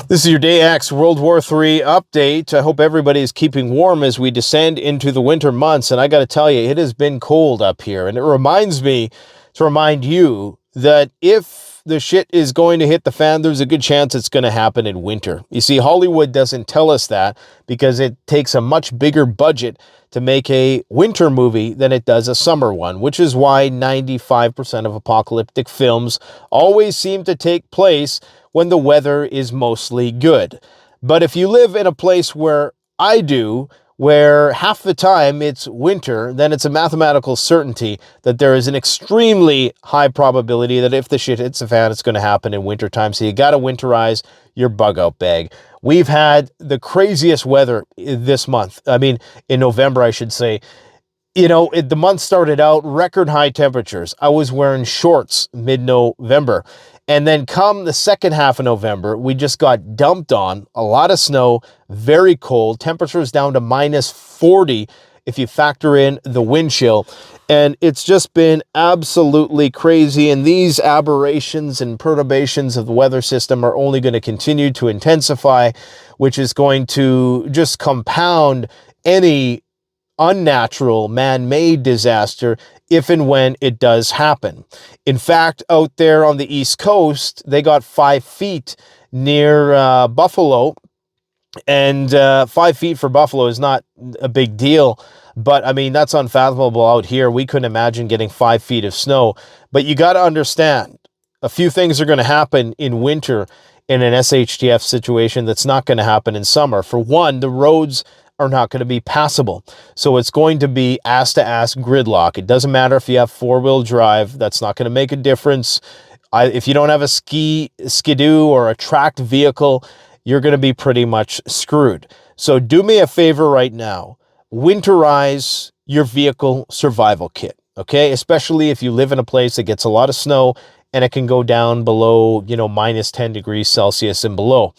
This is your Day X World War III update. I hope everybody is keeping warm as we descend into the winter months. And I got to tell you, it has been cold up here. And it reminds me to remind you that if the shit is going to hit the fan, there's a good chance it's going to happen in winter. You see, Hollywood doesn't tell us that because it takes a much bigger budget to make a winter movie than it does a summer one, which is why 95% of apocalyptic films always seem to take place when the weather is mostly good. But if you live in a place where I do, where half the time it's winter, then it's a mathematical certainty that there is an extremely high probability that if the shit hits the fan, it's going to happen in wintertime. So you got to winterize your bug out bag. We've had the craziest weather this month. I mean, in November, I should say. You know, the month started out record high temperatures. I was wearing shorts mid-November. And then come the second half of November, we just got dumped on, a lot of snow, very cold, temperatures down to -40 if you factor in the wind chill. And it's just been absolutely crazy. And these aberrations and perturbations of the weather system are only going to continue to intensify, which is going to just compound any unnatural man-made disaster if and when it does happen. In fact, out there on the East Coast, they got 5 feet near Buffalo, and 5 feet for Buffalo is not a big deal, but I mean, that's unfathomable out here. We couldn't imagine getting 5 feet of snow. But you got to understand, a few things are going to happen in winter in an SHTF situation that's not going to happen in summer. For one, the roads are not going to be passable. So it's going to be ass-to-ass gridlock. It doesn't matter if you have four-wheel drive. That's not going to make a difference. If you don't have a skidoo or a tracked vehicle, you're going to be pretty much screwed. So do me a favor right now. Winterize your vehicle survival kit, okay? Especially if you live in a place that gets a lot of snow and it can go down below, you know, -10 degrees Celsius and below,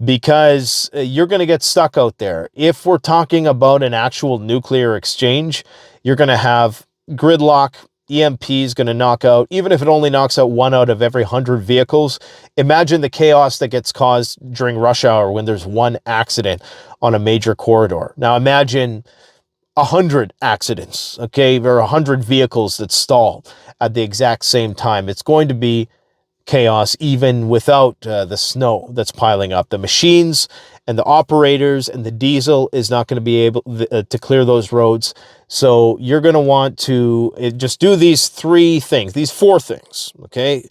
because you're going to get stuck out there. If we're talking about an actual nuclear exchange, you're going to have gridlock. EMP is going to knock out, even if it only knocks out 1 out of every 100 vehicles. Imagine the chaos that gets caused during rush hour when there's one accident on a major corridor. Now imagine 100 accidents, okay? There are 100 vehicles that stall at the exact same time. It's going to be chaos even without the snow that's piling up. The machines and the operators and the diesel is not going to be able to clear those roads. So you're going to want to just do these 3 things, these 4 things, okay?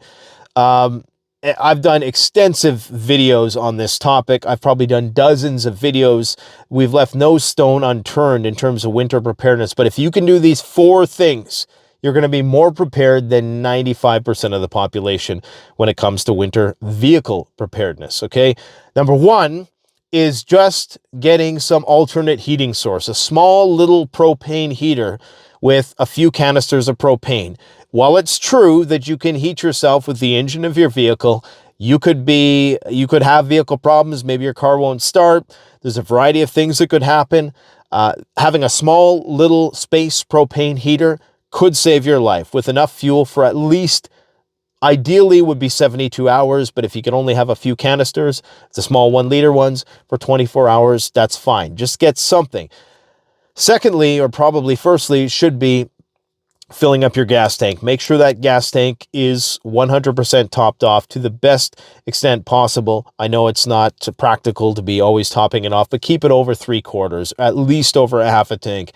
I've done extensive videos on this topic. I've probably done dozens of videos. We've left no stone unturned in terms of winter preparedness. But if you can do these 4 things, you're going to be more prepared than 95% of the population when it comes to winter vehicle preparedness, okay? Number 1 is just getting some alternate heating source, a small little propane heater with a few canisters of propane. While it's true that you can heat yourself with the engine of your vehicle, you could have vehicle problems. Maybe your car won't start. There's a variety of things that could happen. Having a small little space propane heater could save your life with enough fuel for at least, ideally would be 72 hours, but if you can only have a few canisters, the small 1-liter ones, for 24 hours, that's fine. Just get something. Secondly, or probably firstly, should be filling up your gas tank. Make sure that gas tank is 100% topped off to the best extent possible. I know it's not practical to be always topping it off, but keep it over 3/4, at least over a half a tank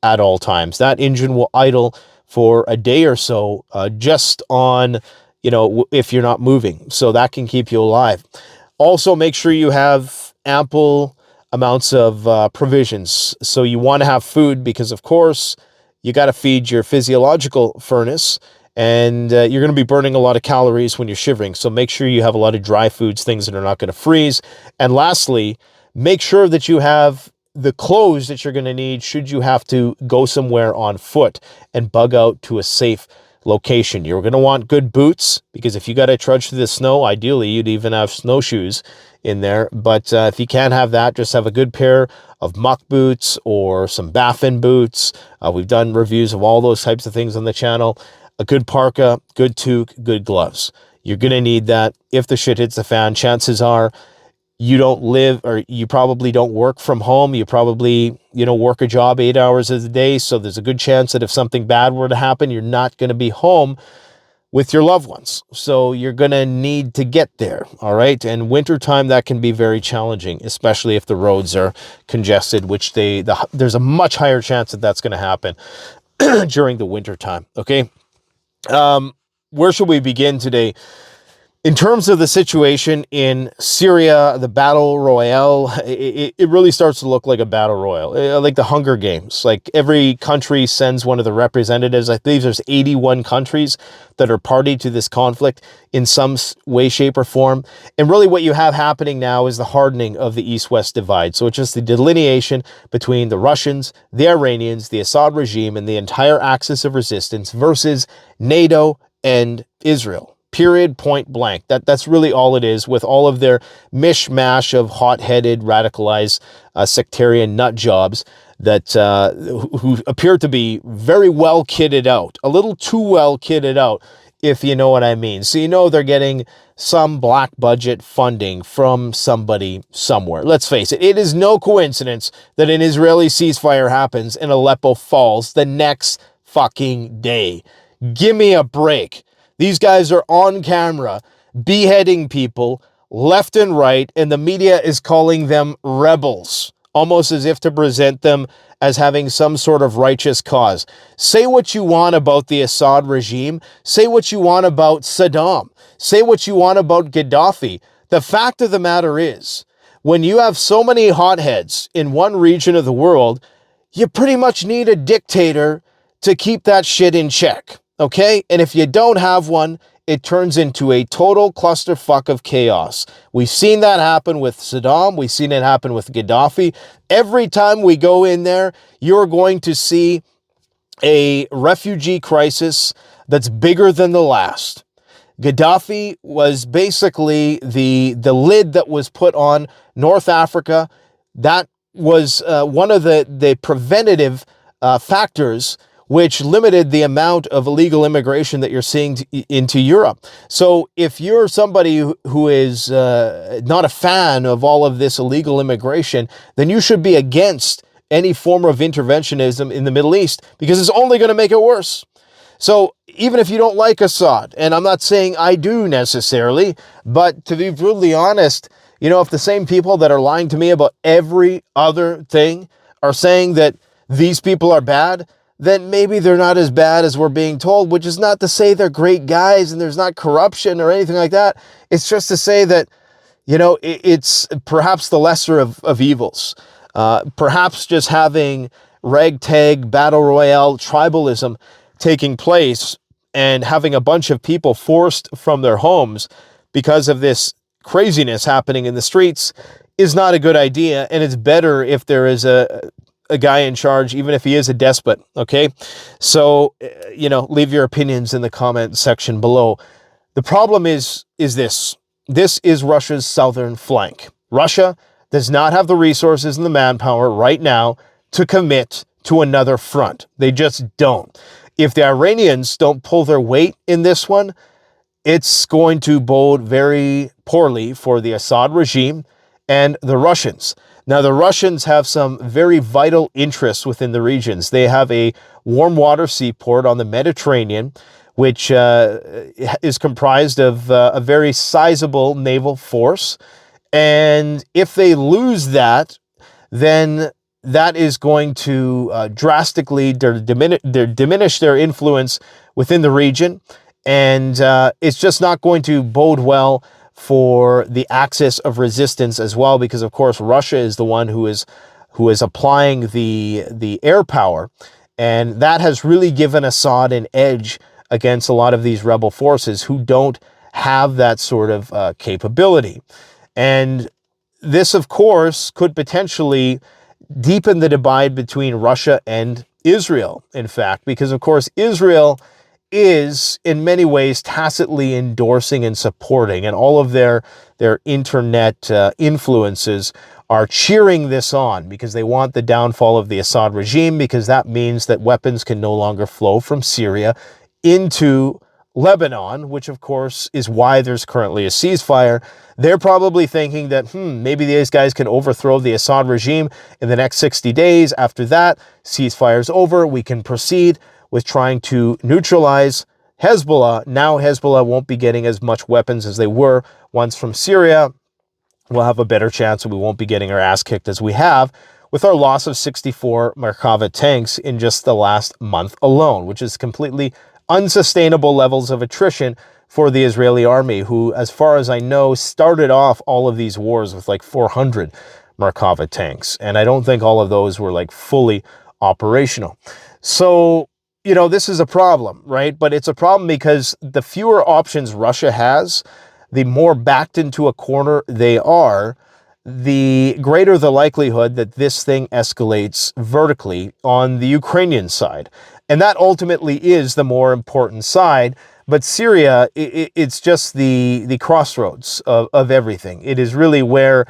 at all times. That engine will idle for a day or so just on, you know, if you're not moving. So that can keep you alive. Also, make sure you have ample amounts of provisions. So you want to have food because, of course, you got to feed your physiological furnace, and you're going to be burning a lot of calories when you're shivering. So make sure you have a lot of dry foods, things that are not going to freeze. And lastly, make sure that you have the clothes that you're going to need should you have to go somewhere on foot and bug out to a safe location. You're going to want good boots, because if you got to trudge through the snow, ideally you'd even have snowshoes in there. But if you can't have that, just have a good pair of muck boots or some Baffin boots. We've done reviews of all those types of things on the channel. A good parka, good toque, good gloves. You're going to need that. If the shit hits the fan, chances are You don't live, or you probably don't work from home. You probably, work a job 8 hours a day. So there's a good chance that if something bad were to happen, you're not going to be home with your loved ones. So you're going to need to get there. All right. And wintertime, that can be very challenging, especially if the roads are congested, which there's a much higher chance that that's going to happen during the wintertime. Okay. Where should we begin today? In terms of the situation in Syria, the battle royale, it really starts to look like a battle royale, like the Hunger Games. Like every country sends one of the representatives. I believe there's 81 countries that are party to this conflict in some way, shape, or form. And really what you have happening now is the hardening of the East-West divide. So it's just the delineation between the Russians, the Iranians, the Assad regime, and the entire axis of resistance versus NATO and Israel. Period, point blank. That's really all it is, with all of their mishmash of hot-headed, radicalized, sectarian nut jobs that who appear to be very well kitted out, a little too well kitted out, if you know what I mean. So they're getting some black budget funding from somebody somewhere. Let's face it, it is no coincidence that an Israeli ceasefire happens and Aleppo falls the next fucking day. Give me a break. These guys are on camera beheading people left and right, and the media is calling them rebels, almost as if to present them as having some sort of righteous cause. Say what you want about the Assad regime. Say what you want about Saddam. Say what you want about Gaddafi. The fact of the matter is, when you have so many hotheads in one region of the world, you pretty much need a dictator to keep that shit in check. Okay? And if you don't have one, it turns into a total clusterfuck of chaos. We've seen that happen with Saddam. We've seen it happen with Gaddafi. Every time we go in there, you're going to see a refugee crisis that's bigger than the last. Gaddafi was basically the lid that was put on North Africa. That was one of the preventative factors which limited the amount of illegal immigration that you're seeing into Europe. So if you're somebody who is not a fan of all of this illegal immigration, then you should be against any form of interventionism in the Middle East, because it's only going to make it worse. So even if you don't like Assad, and I'm not saying I do necessarily, but to be brutally honest, if the same people that are lying to me about every other thing are saying that these people are bad, then maybe they're not as bad as we're being told, which is not to say they're great guys and there's not corruption or anything like that. It's just to say that, it's perhaps the lesser of evils. Perhaps just having ragtag, battle royale, tribalism taking place and having a bunch of people forced from their homes because of this craziness happening in the streets is not a good idea. And it's better if there is a guy in charge, even if he is a despot. Okay. So, leave your opinions in the comment section below. The problem is this is Russia's southern flank. Russia does not have the resources and the manpower right now to commit to another front. They just don't. If the Iranians don't pull their weight in this one, it's going to bode very poorly for the Assad regime and the Russians. Now, the Russians have some very vital interests within the regions. They have a warm water seaport on the Mediterranean, which is comprised of a very sizable naval force. And if they lose that, then that is going to drastically diminish their influence within the region. And it's just not going to bode well for the axis of resistance as well, because of course Russia is the one who is applying the air power, and that has really given Assad an edge against a lot of these rebel forces who don't have that sort of capability. And this, of course, could potentially deepen the divide between Russia and Israel, in fact, because of course Israel is in many ways tacitly endorsing and supporting, and all of their internet influences are cheering this on because they want the downfall of the Assad regime, because that means that weapons can no longer flow from Syria into Lebanon, which of course is why there's currently a ceasefire. They're probably thinking that, maybe these guys can overthrow the Assad regime in the next 60 days. After that, ceasefire's over. We can proceed with trying to neutralize Hezbollah. Now Hezbollah won't be getting as much weapons as they were once from Syria. We'll have a better chance and we won't be getting our ass kicked as we have with our loss of 64 Merkava tanks in just the last month alone, which is completely unsustainable levels of attrition for the Israeli army, who, as far as I know, started off all of these wars with like 400 Merkava tanks. And I don't think all of those were like fully operational. So, this is a problem, right? But it's a problem because the fewer options Russia has, the more backed into a corner they are, the greater the likelihood that this thing escalates vertically on the Ukrainian side. And that ultimately is the more important side. But Syria, it's just the crossroads of everything. It is really where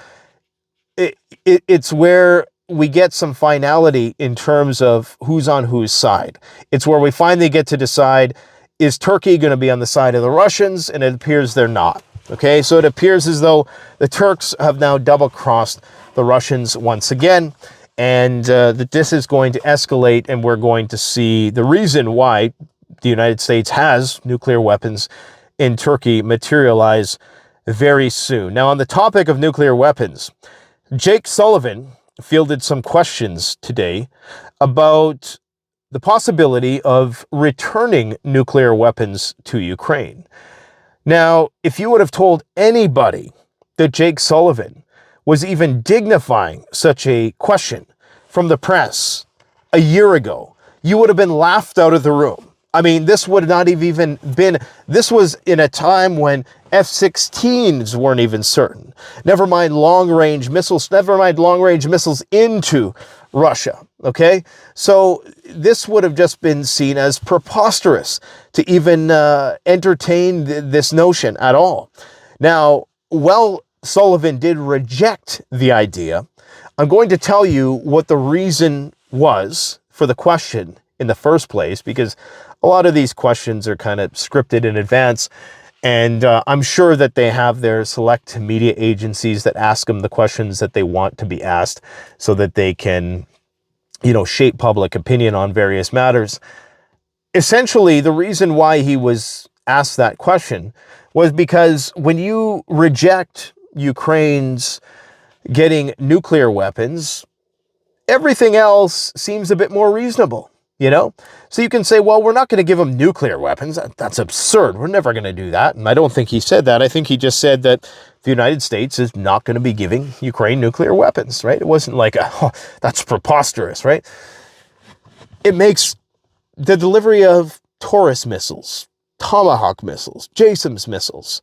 it's where we get some finality in terms of who's on whose side. It's where we finally get to decide, is Turkey going to be on the side of the Russians? And it appears they're not. Okay, so it appears as though the Turks have now double-crossed the Russians once again, and that this is going to escalate, and we're going to see the reason why the United States has nuclear weapons in Turkey materialize very soon. Now, on the topic of nuclear weapons, Jake Sullivan fielded some questions today about the possibility of returning nuclear weapons to Ukraine. Now, if you would have told anybody that Jake Sullivan was even dignifying such a question from the press a year ago, you would have been laughed out of the room. I mean, this would not have even been, this was in a time when F-16s weren't even certain. Never mind long-range missiles, never mind long-range missiles into Russia, okay? So this would have just been seen as preposterous to even entertain this notion at all. Now, while Sullivan did reject the idea, I'm going to tell you what the reason was for the question in the first place, because a lot of these questions are kind of scripted in advance, and I'm sure that they have their select media agencies that ask them the questions that they want to be asked so that they can, shape public opinion on various matters. Essentially, the reason why he was asked that question was because when you reject Ukraine's getting nuclear weapons, everything else seems a bit more reasonable. So you can say, well, we're not going to give them nuclear weapons. That's absurd. We're never going to do that. And I don't think he said that. I think he just said that the United States is not going to be giving Ukraine nuclear weapons, right? It wasn't like, that's preposterous, right? It makes the delivery of Taurus missiles, Tomahawk missiles, JASOMS missiles,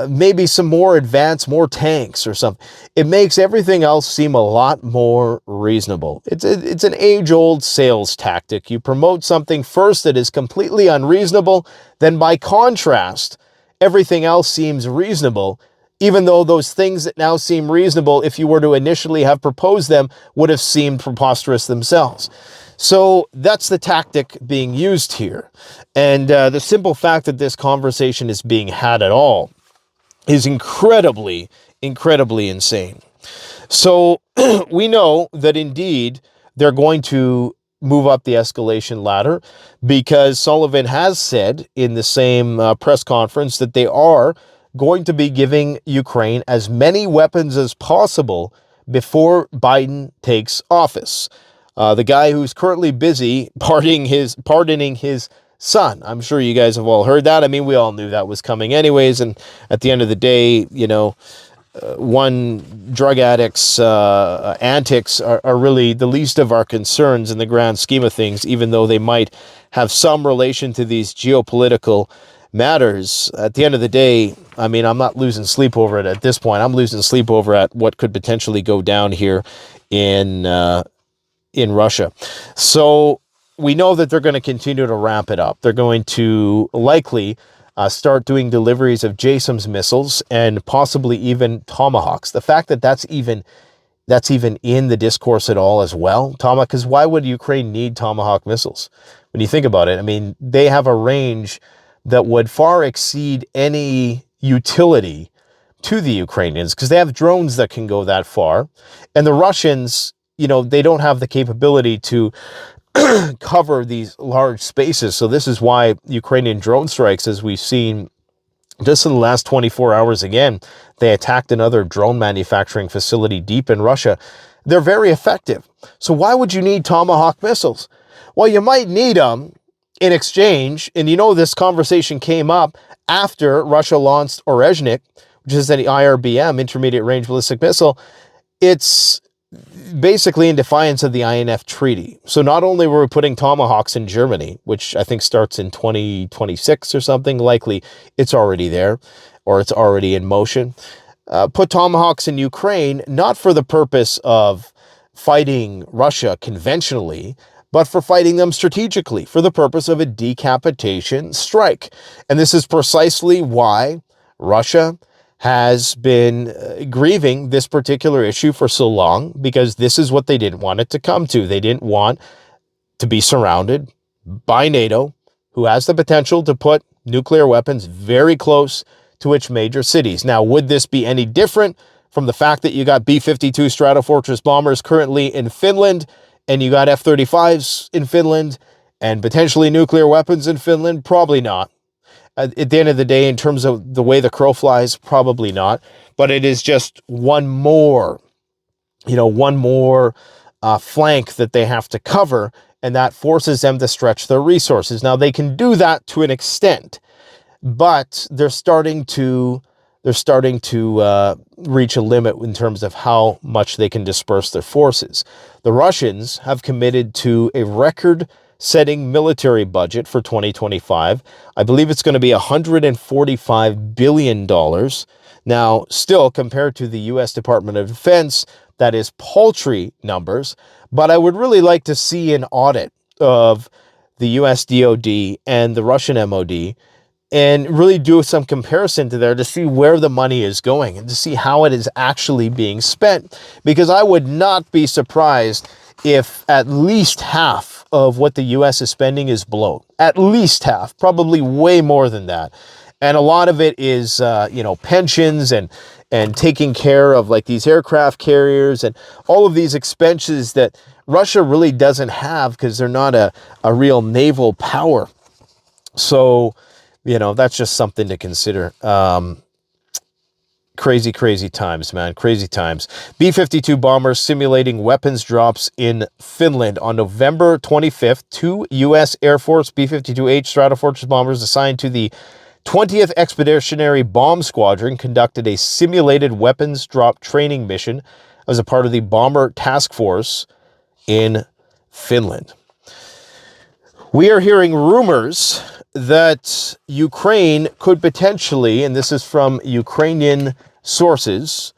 maybe some more advanced, more tanks or something. It makes everything else seem a lot more reasonable. It's an age-old sales tactic. You promote something first that is completely unreasonable, then by contrast, everything else seems reasonable, even though those things that now seem reasonable, if you were to initially have proposed them, would have seemed preposterous themselves. So that's the tactic being used here. And the simple fact that this conversation is being had at all is incredibly, incredibly insane. So we know that indeed they're going to move up the escalation ladder because Sullivan has said in the same press conference that they are going to be giving Ukraine as many weapons as possible before Biden takes office. The guy who's currently busy pardoning his son. I'm sure you guys have all heard that. I mean, we all knew that was coming anyways. And at the end of the day, one drug addict's antics are really the least of our concerns in the grand scheme of things, even though they might have some relation to these geopolitical matters. At the end of the day, I mean, I'm not losing sleep over it at this point. I'm losing sleep over at what could potentially go down here in Russia. So we know that they're going to continue to ramp it up. They're going to likely start doing deliveries of JASOMS missiles and possibly even Tomahawks. The fact that that's even in the discourse at all as well, Tomahawk, because why would Ukraine need Tomahawk missiles? When you think about it, I mean, they have a range that would far exceed any utility to the Ukrainians, because they have drones that can go that far. And the Russians, they don't have the capability to cover these large spaces. So this is why Ukrainian drone strikes, as we've seen just in the last 24 hours, again, they attacked another drone manufacturing facility deep in Russia. They're very effective. So why would you need Tomahawk missiles? Well, you might need them in exchange. And this conversation came up after Russia launched Orezhnik, which is an IRBM, intermediate range ballistic missile. It's basically in defiance of the INF treaty. So not only were we putting Tomahawks in Germany, which I think starts in 2026 or something, likely it's already there or it's already in motion. Put Tomahawks in Ukraine, not for the purpose of fighting Russia conventionally, but for fighting them strategically, for the purpose of a decapitation strike. And this is precisely why Russia has been grieving this particular issue for so long, because this is what they didn't want it to come to. They didn't want to be surrounded by NATO, who has the potential to put nuclear weapons very close to its major cities. Now, would this be any different from the fact that you got B-52 Stratofortress bombers currently in Finland, and you got F-35s in Finland, and potentially nuclear weapons in Finland? Probably not. At the end of the day, in terms of the way the crow flies, probably not. But it is just one more flank that they have to cover, and that forces them to stretch their resources. Now, they can do that to an extent, but they're starting to reach a limit in terms of how much they can disperse their forces. The Russians have committed to a record-setting military budget for 2025. I believe it's going to be $145 billion. Now, still, compared to the U.S. Department of Defense, that is paltry numbers, but I would really like to see an audit of the U.S. DoD and the Russian MOD and really do some comparison to there to see where the money is going and to see how it is actually being spent. Because I would not be surprised if at least half of what the U.S. is spending is blown. At least half, probably way more than that. And a lot of it is, pensions and taking care of like these aircraft carriers and all of these expenses that Russia really doesn't have because they're not a real naval power. So, that's just something to consider. Crazy, crazy times, man. Crazy times. B-52 bombers simulating weapons drops in Finland. On November 25th, 2 U.S. Air Force B-52H Stratofortress bombers assigned to the 20th Expeditionary Bomb Squadron conducted a simulated weapons drop training mission as a part of the Bomber Task Force in Finland. We are hearing rumors that Ukraine could potentially, and this is from Ukrainian sources,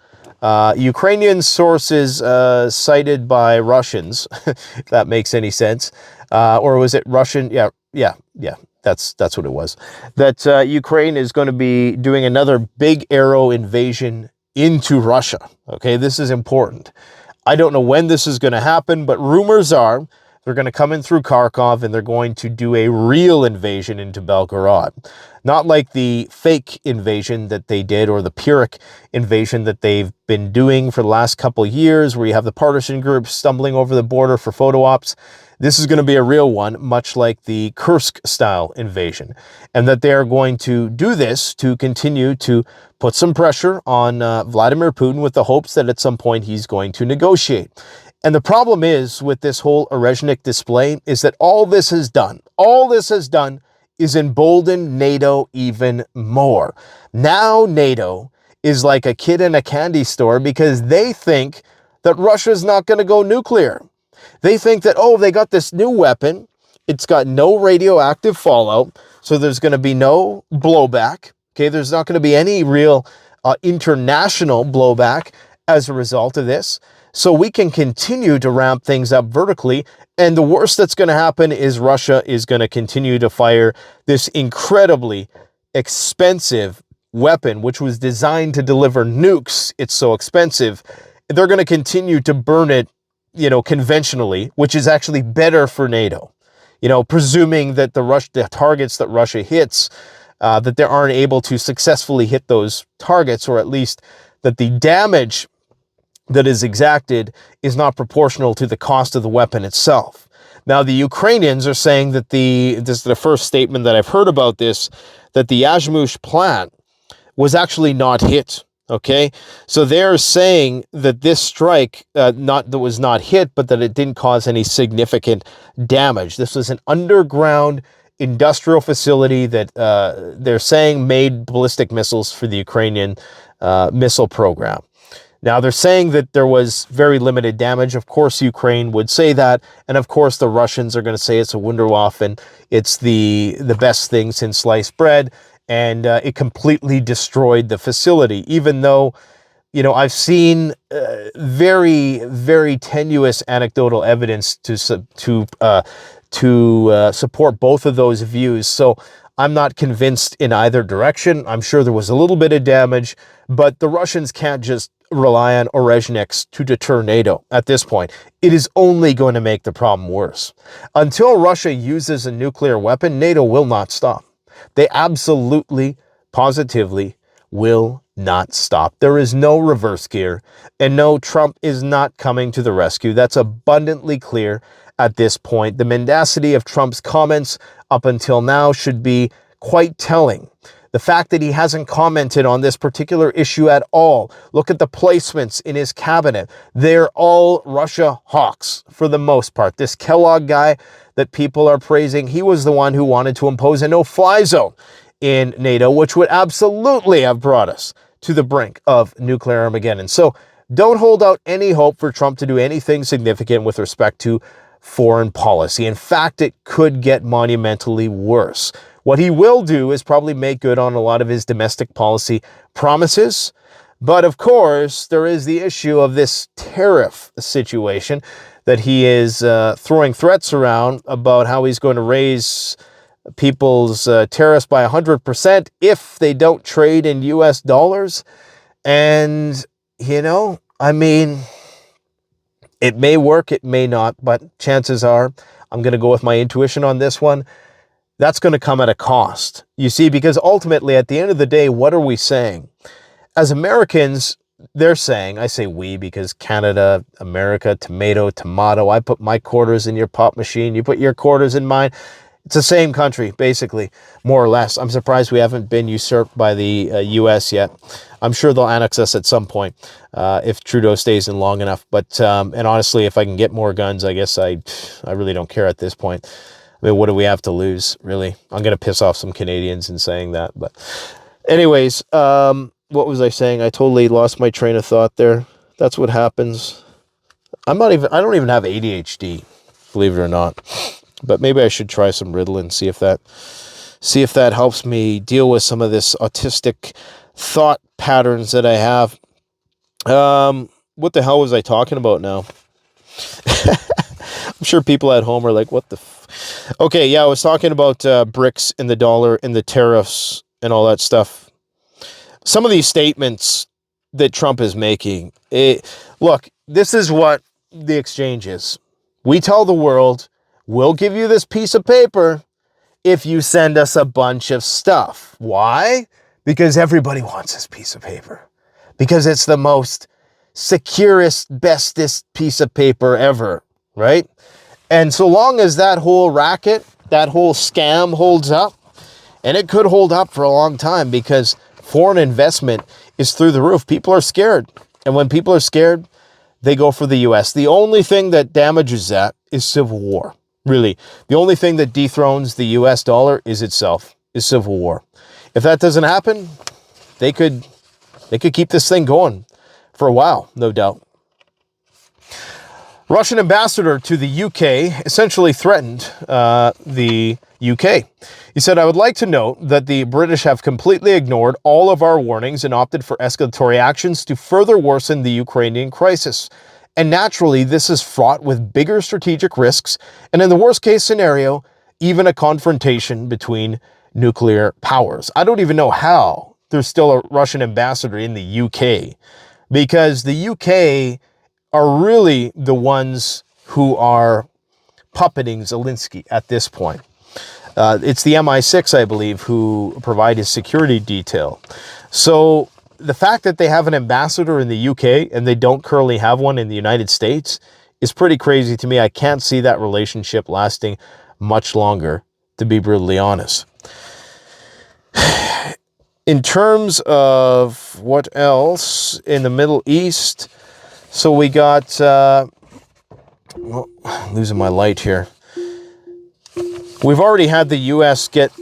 cited by Russians, if that makes any sense, or was it Russian? Yeah, that's what it was. That Ukraine is going to be doing another big aero invasion into Russia. Okay, this is important. I don't know when this is going to happen, but rumors are they're going to come in through Kharkov and they're going to do a real invasion into Belgorod. Not like the fake invasion that they did or the Pyrrhic invasion that they've been doing for the last couple of years, where you have the partisan groups stumbling over the border for photo ops. This is going to be a real one, much like the Kursk-style invasion. And that they are going to do this to continue to put some pressure on Vladimir Putin with the hopes that at some point he's going to negotiate. And the problem is with this whole Orezhnik display is that all this has done is embolden NATO even more. Now NATO is like a kid in a candy store because they think that Russia's not going to go nuclear. They think that, they got this new weapon. It's got no radioactive fallout, so there's going to be no blowback. Okay, there's not going to be any real international blowback as a result of this. So we can continue to ramp things up vertically. And the worst that's going to happen is Russia is going to continue to fire this incredibly expensive weapon, which was designed to deliver nukes. It's so expensive. They're going to continue to burn it, conventionally, which is actually better for NATO. Presuming that the targets that Russia hits that they aren't able to successfully hit those targets, or at least that the damage that is exacted is not proportional to the cost of the weapon itself. Now, the Ukrainians are saying that this is the first statement that I've heard about this, that the Yashmush plant was actually not hit. Okay, so they're saying that this strike was not hit, but that it didn't cause any significant damage. This was an underground industrial facility that they're saying made ballistic missiles for the Ukrainian missile program. Now, they're saying that there was very limited damage. Of course, Ukraine would say that. And of course, the Russians are going to say it's a Wunderwaffe, it's the best thing since sliced bread. And it completely destroyed the facility, even though, you know, I've seen very, very tenuous anecdotal evidence to support both of those views. So I'm not convinced in either direction. I'm sure there was a little bit of damage, but the Russians can't just rely on Orezhniks to deter NATO at this point. It is only going to make the problem worse. Until Russia uses a nuclear weapon, NATO will not stop. They absolutely, positively will not stop. There is no reverse gear, and no, Trump is not coming to the rescue. That's abundantly clear at this point. The mendacity of Trump's comments up until now should be quite telling. The fact that he hasn't commented on this particular issue at all. Look at the placements in his cabinet. They're all Russia hawks for the most part. This Kellogg guy that people are praising, he was the one who wanted to impose a no-fly zone in NATO, which would absolutely have brought us to the brink of nuclear Armageddon. So don't hold out any hope for Trump to do anything significant with respect to foreign policy. In fact, it could get monumentally worse. What he will do is probably make good on a lot of his domestic policy promises. But of course, there is the issue of this tariff situation that he is throwing threats around about how he's going to raise people's tariffs by 100% if they don't trade in US dollars. And, you know, I mean, it may work, it may not, but chances are, I'm going to go with my intuition on this one, that's going to come at a cost. You see, because ultimately, at the end of the day, what are we saying? As Americans, they're saying, I say we because Canada, America, tomato, I put my quarters in your pop machine, you put your quarters in mine. It's the same country, basically, more or less. I'm surprised we haven't been usurped by the U.S. yet. I'm sure they'll annex us at some point if Trudeau stays in long enough. But and honestly, if I can get more guns, I guess I really don't care at this point. I mean, what do we have to lose, really? I'm going to piss off some Canadians in saying that. But anyways, what was I saying? I totally lost my train of thought there. That's what happens. I don't even have ADHD, believe it or not. But maybe I should try some Ritalin, see if that helps me deal with some of this autistic thought patterns that I have. What the hell was I talking about now? I'm sure people at home are like, what the okay, yeah, I was talking about BRICS and the dollar and the tariffs and all that stuff. Some of these statements that Trump is making, look, this is what the exchange is. We tell the world, we'll give you this piece of paper if you send us a bunch of stuff. Why? Because everybody wants this piece of paper. Because it's the most securest, bestest piece of paper ever, right? And so long as that whole racket, that whole scam holds up, and it could hold up for a long time because foreign investment is through the roof. People are scared. And when people are scared, they go for the U.S. The only thing that damages that is civil war. Really. The only thing that dethrones the U.S. dollar is itself, is civil war. If that doesn't happen, they could keep this thing going for a while, no doubt. Russian ambassador to the UK essentially threatened the UK. He said, I would like to note that the British have completely ignored all of our warnings and opted for escalatory actions to further worsen the Ukrainian crisis. And naturally, this is fraught with bigger strategic risks, and in the worst case scenario, even a confrontation between nuclear powers. I don't even know how there's still a Russian ambassador in the UK, because the UK are really the ones who are puppeting Zelensky at this point. It's the MI6, I believe, who provide his security detail. So the fact that they have an ambassador in the UK and they don't currently have one in the United States is pretty crazy to me. I can't see that relationship lasting much longer, to be brutally honest. In terms of what else in the Middle East, so we got, well, losing my light here. We've already had the U.S. get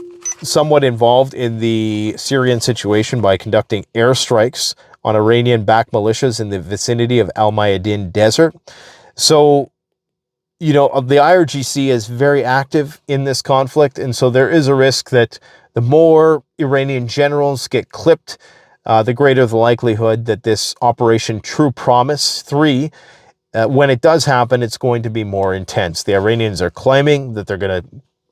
somewhat involved in the Syrian situation by conducting airstrikes on Iranian-backed militias in the vicinity of Al Mayadin Desert. So, you know, the IRGC is very active in this conflict, and so there is a risk that the more Iranian generals get clipped, the greater the likelihood that this Operation True Promise 3, when it does happen, it's going to be more intense. The Iranians are claiming that they're going to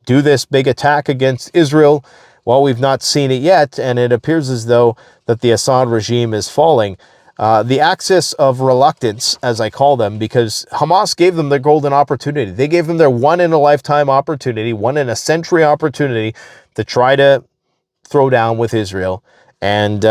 do this big attack against Israel. Well, we've not seen it yet, and it appears as though that the Assad regime is falling. The axis of reluctance, as I call them, because Hamas gave them their golden opportunity. They gave them their one-in-a-lifetime opportunity, one-in-a-century opportunity to try to throw down with Israel. And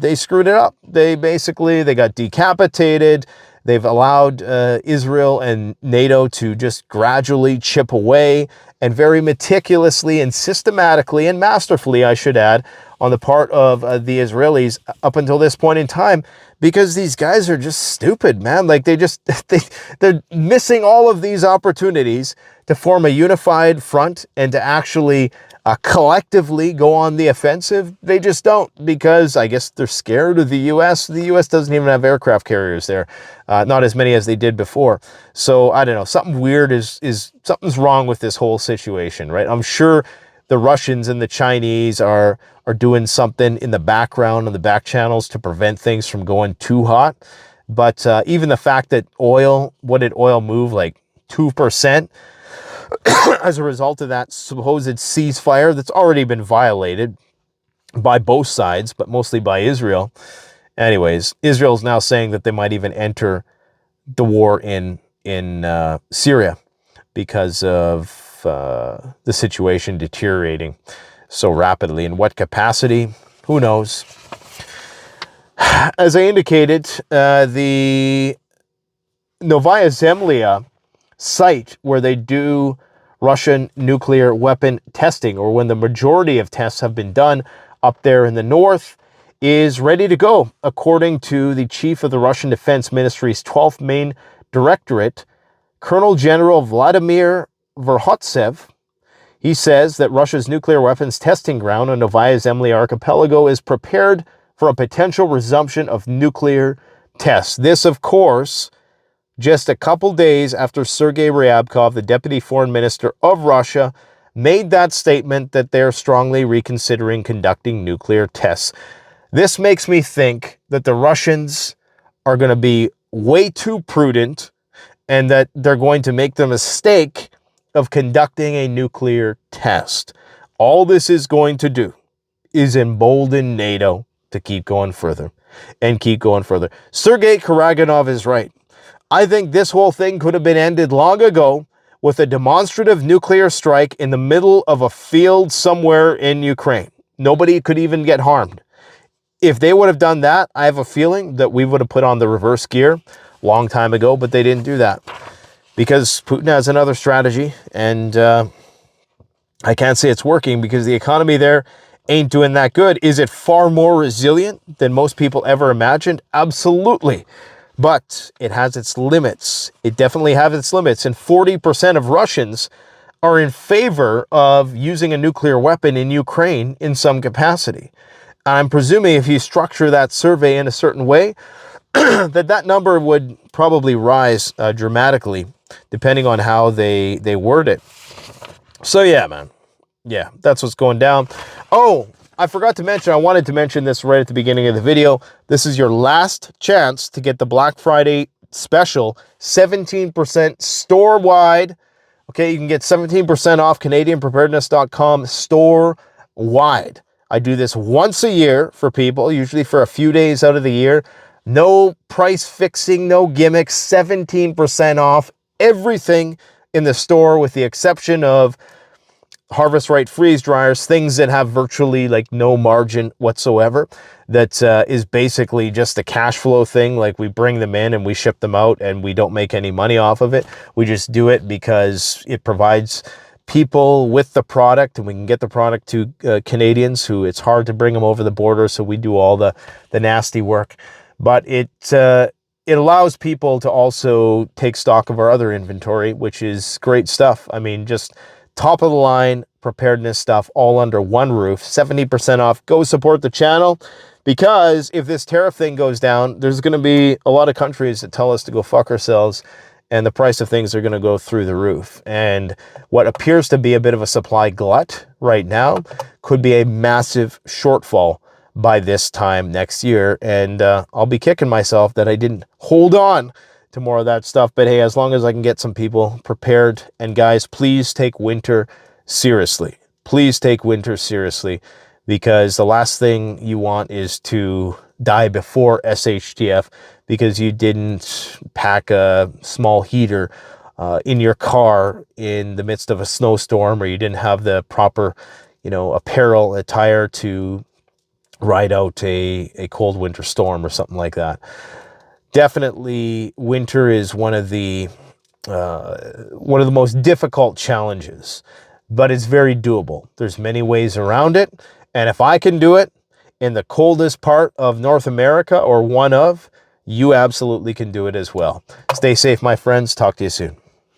they screwed it up. They got decapitated. They've allowed Israel and NATO to just gradually chip away, and very meticulously and systematically and masterfully, I should add, on the part of the Israelis up until this point in time, because these guys are just stupid, man. Like they're missing all of these opportunities to form a unified front and to actually collectively go on the offensive. They just don't, because I guess they're scared of the U.S. The U.S. doesn't even have aircraft carriers there, not as many as they did before. So I don't know, something weird something's wrong with this whole situation, right? I'm sure the Russians and the Chinese are doing something in the background, on the back channels, to prevent things from going too hot. But even the fact that what did oil move, like 2%? As a result of that supposed ceasefire that's already been violated by both sides, but mostly by Israel. Anyways, Israel's now saying that they might even enter the war in Syria because of the situation deteriorating so rapidly. In what capacity? Who knows? As I indicated, the Novaya Zemlya site where they do Russian nuclear weapon testing, or when the majority of tests have been done up there in the north, is ready to go, according to the chief of the Russian Defense Ministry's 12th main directorate, Colonel General Vladimir Verhotsev. He says that Russia's nuclear weapons testing ground on Novaya Zemlya archipelago is prepared for a potential resumption of nuclear tests. This, of course, just a couple days after Sergei Ryabkov, the deputy foreign minister of Russia, made that statement that they're strongly reconsidering conducting nuclear tests. This makes me think that the Russians are going to be way too prudent, and that they're going to make the mistake of conducting a nuclear test. All this is going to do is embolden NATO to keep going further and keep going further. Sergei Karaganov is right. I think this whole thing could have been ended long ago with a demonstrative nuclear strike in the middle of a field somewhere in Ukraine. Nobody could even get harmed. If they would have done that, I have a feeling that we would have put on the reverse gear a long time ago, but they didn't do that because Putin has another strategy, and I can't say it's working because the economy there ain't doing that good. Is it far more resilient than most people ever imagined? Absolutely. But it has its limits. It definitely has its limits. And 40% of Russians are in favor of using a nuclear weapon in Ukraine in some capacity. I'm presuming if you structure that survey in a certain way, that number would probably rise dramatically, depending on how they word it. So yeah, man. Yeah, that's what's going down. Oh, I forgot to mention, I wanted to mention this right at the beginning of the video. This is your last chance to get the Black Friday special, 17% store-wide. Okay, you can get 17% off CanadianPreparedness.com store-wide. I do this once a year for people, usually for a few days out of the year. No price fixing, no gimmicks, 17% off everything in the store with the exception of Harvest Right freeze dryers, things that have virtually like no margin whatsoever. That is basically just a cash flow thing. Like we bring them in and we ship them out and we don't make any money off of it. We just do it because it provides people with the product, and we can get the product to Canadians who it's hard to bring them over the border. So we do all the nasty work, but it allows people to also take stock of our other inventory, which is great stuff. I mean, just top of the line preparedness stuff all under one roof, 70% off. Go support the channel, because if this tariff thing goes down, there's going to be a lot of countries that tell us to go fuck ourselves, and the price of things are going to go through the roof. And what appears to be a bit of a supply glut right now could be a massive shortfall by this time next year. And I'll be kicking myself that I didn't hold on to more of that stuff. But hey, as long as I can get some people prepared, and guys, please take winter seriously. Please take winter seriously, because the last thing you want is to die before SHTF because you didn't pack a small heater in your car in the midst of a snowstorm, or you didn't have the proper, apparel, attire to ride out a cold winter storm or something like that. Definitely, winter is one of the most difficult challenges, but it's very doable. There's many ways around it, and if I can do it in the coldest part of North America, or one of, you absolutely can do it as well. Stay safe, my friends. Talk to you soon.